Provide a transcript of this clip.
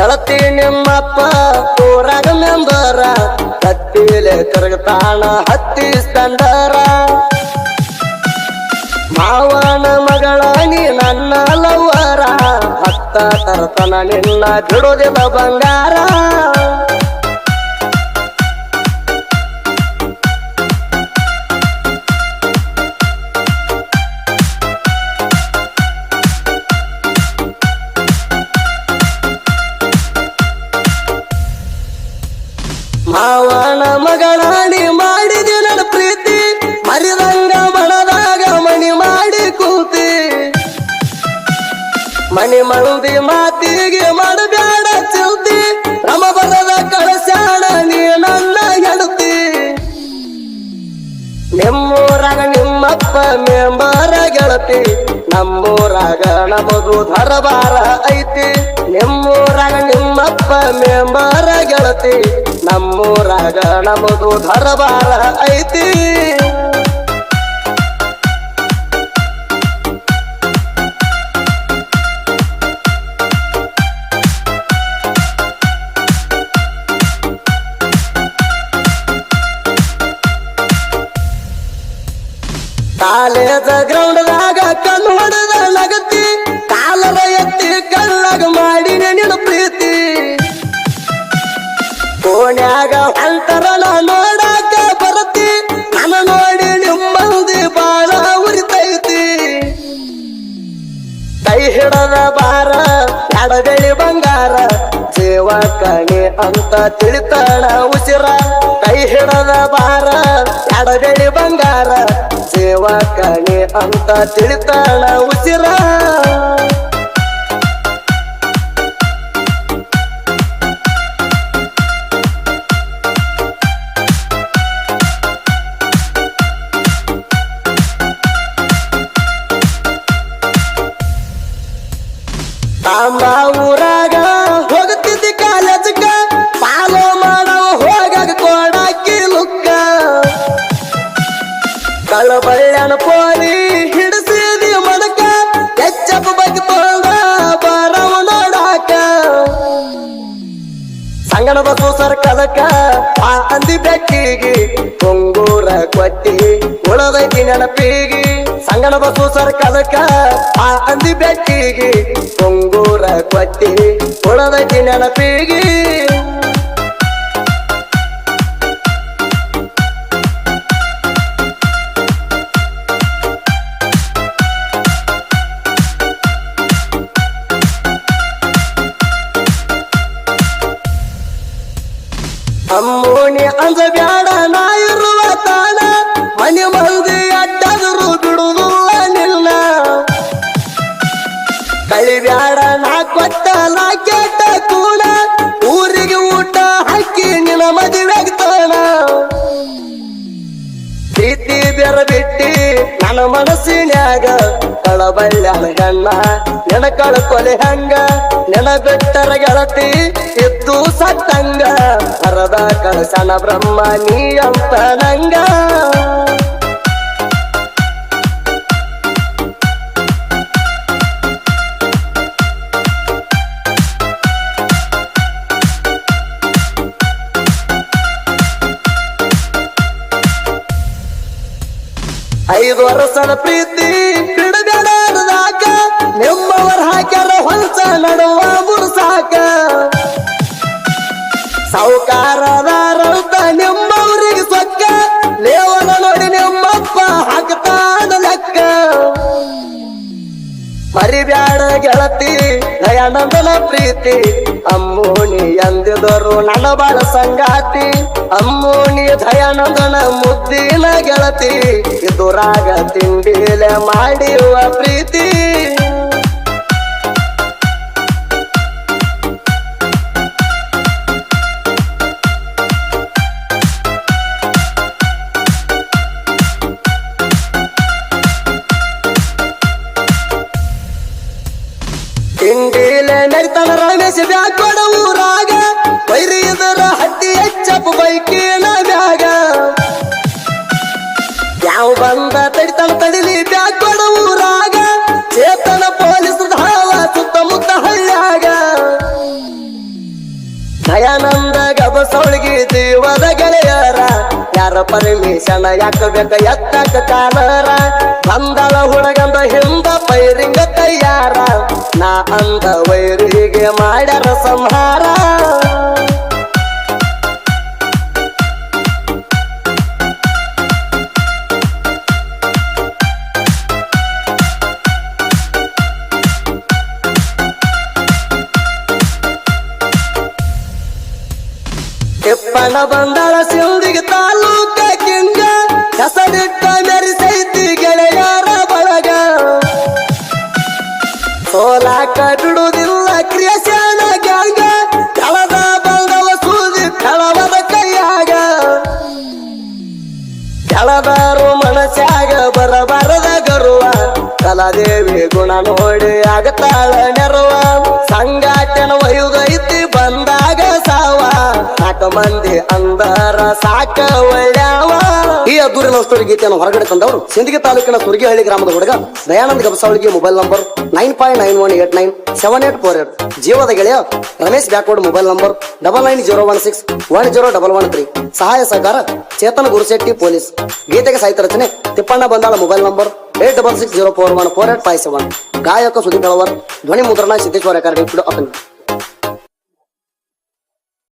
ಗೆಳತಿ ನಿಮ್ಮಪ್ಪ ಊರಾಗ ಮೆಂಬರ ಕತ್ತಿಲೆ ತಿರುಗತಾಣ ಹತ್ತಿ ಸ್ಟಂಡರ ಮಾವನ ಮಗಳ ನೀ ನನ್ನ ಲವ್ವರ ಹತ್ತ ತರತನ ನಿನ್ನ ಬಿಡುವುದಿಲ್ಲ ಬಂಗಾರ ಮಾವನ ಮಗಳ ನೀ ಮಾಡಿದಿ ನನ್ನ ಪ್ರೀತಿ ಮರಿದಂಗ ಮನದಾಗ ಮಣಿ ಮಾಡಿ ಕೂತಿ ಮಣಿ ಮಳುದಿ ಮಾತಿಗೆ ಮಾಡಬ್ಯಾಡ ಚಿಲ್ತಿ ರಮ ಬರದ ಕಳಸ್ಯಾಣ ನೀ ನನ್ನ ಹೆಂಡತಿ ನಿಮ್ಮೂರಾಗ ನಿಮ್ಮಪ್ಪ ಮೆಂಬರ ಗೆಳತಿ ನಮ್ಮೂರಾಗ ನಮದು ದರಬಾರ ಐತಿ ನಿಮ್ಮೂರಾಗ ನಿಮ್ಮಪ್ಪ ಮೆಂಬರ ಗೆಳತಿ ನಮ್ಮೂರಾಗ ನಮದು ದರಬಾರ ಐತಿ ಕಾಲೇಜ ಗ್ರೌಂಡ್ದಾಗ ಕಣ್ಣು ಹೊಡೆದ ನಗತಿ ಕಾಲರ ಎತ್ತಿ ಕಳ್ಳಗ ಮಾಡಿ ನಿನ್ನ ಪ್ರೀತಿ ಕೋಣ್ಯಾಗ ಹೊಂಟರನ ನೋಡಾಕ ಬರತಿ ನನ್ನ ನೋಡಿ ನಿಮ್ಮಂದಿ ಬಾಳ ಉರಿತೈತಿ ಕೈ ಹಿಡದ ಬಾರ ಎಡಗಳಿ ಬಂಗಾರ ಜೀವ ಕಣಿ ಅಂತ ತಿಳಿತಾಳ ಉಸಿರ ಕೈ ಹಿಡದ ಬಾರ ಎಡಗಳಿ ಬಂಗಾರ ಜೀವ ಕಣಿ ಅಂತ ತಿಳಿತಾಳ ಉಸಿರ ತಾಂಬ ಊರಾಗ ಹೋಗುತ್ತಿದ್ದಿ ಕಾಲೇಜಕ್ಕ ಫಾಲೋ ಮಾಡವ ಹೋಗಾಗ ಕೊಡಾಕಿ ಲುಕ್ಕ ಕಳಬಳ್ಳ್ಯಾನ ಪೋರಿ ಹಿಡಿಸಿದಿ ಮಡಕ ಹೆಚ್ಚಪ್ಪ ಬಗ್ಗೆ ತೊಂದ ಬರವ ನೋಡಾಕ ಸಂಗಣ ಬಸು ಸರ್ಕಲಕ್ಕ ಆ ಅಂದಿ ಬೆಟ್ಟಿಗಿ ತುಂಗೂರ ಕೊಟ್ಟಿ ಉಳದೈತಿ ನೆನಪಿಗಿ ಸಂಗಣ ಬಸು ಸರ್ಕಲಕ್ಕ ಆ ಅಂದಿ ಬೆಟ್ಟಿಗಿ ತುಂಗೂರ ಕೊಟ್ಟಿ ಉಳದೈತಿ ನೆನಪಿಗಿ ಅಮ್ಮೋಣಿ ಅಂಜ ಬ್ಯಾಡ ನಾ ಇರುವ ತಾಣ ಮನೆ ಮಂದಿ ಅಡ್ಡದರು ಬಿಡುವುದಿಲ್ಲ ನಿನ್ನ ಕಳಿಬ್ಯಾಡ ನಾ ಕೊಟ್ಟ ನಾ ಕೆಟ್ಟ ಕೂಡ ಊರಿಗೆ ಊಟ ಹಾಕಿ ನಿನ್ನ ಮದುವೆಗೆ ತಾಣ ಪ್ರೀತಿ ಬೆರ ಬಿಟ್ಟಿ ನನ್ನ ಮನಸ್ಸಿನ್ಯಾಗ ಕಳಬಳ್ಳ್ಯಾನ ಹೆಣ್ಣ ನೆನ ಕಳ್ಕೊಲೆ ಹಂಗ ನೆನ ಬಿಟ್ಟರ ಗೆಳತಿ ಇದ್ದು ಸತ್ತಂಗ ಹರದ ಕಳಸನ ಬ್ರಹ್ಮ ನೀ ಅಂತ ನಂಗ ಐದು ವರ್ಷದ ಪ್ರೀತಿ ಬಿಡಬೇಡದಾಗ ನಿಮ್ಮವರ್ ಹಾಕ್ಯಾರ ಹೊಲ್ಸ ನಡುವ ಮುರ್ಸಾಕ ಸಾವುಕಾರದಾರಂತ ನಿಮ್ಮವ್ರಿಗೆ ಸೊಕ್ಕ ಲೇವನ ನೋಡಿ ನಿಮ್ಮಪ್ಪ ಹಾಕ್ತಾನ ಲೆಕ್ಕ ಮರಿಬ್ಯಾಡ ಗೆಳತಿ ದಯಾನಂದನ ಪ್ರೀತಿ ಅಮ್ಮೋಣಿ ಎಂದಿದರು ನನ್ನ ಬಾಳ ಸಂಗಾತಿ ಅಮ್ಮೋಣಿ ದಯಾನಂದನ ಮುದ್ದಿನ ಗೆಳತಿ ಇದುರಾಗ ತಿಂಡಿಲೆ ಮಾಡಿರುವ ಪ್ರೀತಿ ತಿಂಡಿಲೆ ನರಿತನ ರಮೇಶ್ ಬ್ಯಾಕೊಡ ಊರಾಗ ಬೈರಿ ಇದರ ಹಟ್ಟಿ ಹೆಚ್ಚಪ್ಪ ಬೈಕಿನ ಬ್ಯಾಗ ಯಾವ ಬಂದ ತಡಿತನ ತಡಿಲಿ ಬ್ಯಾಕೊಡ ಊರಾಗ ಚೇತನ ಪೊಲೀಸ್ ಧಾವ ಸುತ್ತಮುತ್ತ ಹಳ್ಳ್ಯಾಗ ದಯಾನಂದ ಗಬಸೊಳಗಿ ಜೀವದ ಗೆಳೆಯರ ಯಾರ ಪರಮೇಶನ ಯಾಕ ಬೇಕ ಎತ್ತಕ ಕಾಲರ ಬಂದಳ ಹುಡುಗಂದ ಹಿಂದ ಪೈರಿಂಗ ತಯ್ಯಾರ ನಾ ಅಂದ ವೈರಿಗೆ ಮಾಡ್ಯಾರ ಸಂಹಾರ ತಿಪ್ಪಣ ಬಂದಳ ಸಿಂದಿಗೆ ತಾಲೂಕ ಕಿಂಗ ಹೆಸರಿಟ್ಟ ಮೆರಿಸೈತಿ ಗೆಳೆಯರ ಬಳಗ ಸೋಲಾಕ ಬಿಡುವುದಿಲ್ಲ ಕ್ರಿಯಶಾನ ಗ್ಯಾಂಗ ಕಳದ ಬಂದವ ಸೂದಿ ಕಳವದ ಕೈಯಾಗ ಕೆಳದಾರು ಮನಸ್ಯಾಗ ಬರಬಾರದ ಗರುವ ಕಲಾದೇವಿ ಗುಣ ನೋಡಿ ಆಗತಾಳ ನೆರವ ಸಂಗಾಟನ ಒಯ್ದೈತಿ ಬಂದಾಗ ಸಾವ ನಾಲ್ಕು ಮಂದಿ ಅಂದರ ಸಾಕ ಒಳ್ಳ್ಯಾವ. ಈ ಅದ್ದೂರಿ ಲವ್ ಸ್ಟೋರಿ ಗೀತೆಯನ್ನು ಹೊರಗಡೆ ತಂದವರು ಸಿಂದಗಿ ತಾಲೂಕಿನ ಸುರಗಿಹಳ್ಳಿ ಗ್ರಾಮದ ಹುಡುಗ ದಯಾನಂದ ಗಬಸವಳಿಗೆ ಮೊಬೈಲ್ ನಂಬರ್ 9591897848. ಜೀವದ ಗೆಳೆಯ ರಮೇಶ್ ಬ್ಯಾಕ್ವರ್ಡ್ ಮೊಬೈಲ್ ನಂಬರ್ 9901610113. ಸಹಾಯ ಸಹಕಾರ ಚೇತನ್ ಗುರುಶೆಟ್ಟಿ ಪೊಲೀಸ್. ಗೀತೆಗೆ ಸಾಹಿತ್ಯ ರಚನೆ ತಿಪ್ಪಣ್ಣ ಬಂದಾಳ ಮೊಬೈಲ್ ನಂಬರ್ 8660414857. ಗಾಯಕ ಸುದೀಪ್ ಹೆಳವರ್. ಧ್ವನಿ ಮುದ್ರಣ ಸಿದ್ದೇಶ್ವರ ಕಾರ್ಡ್.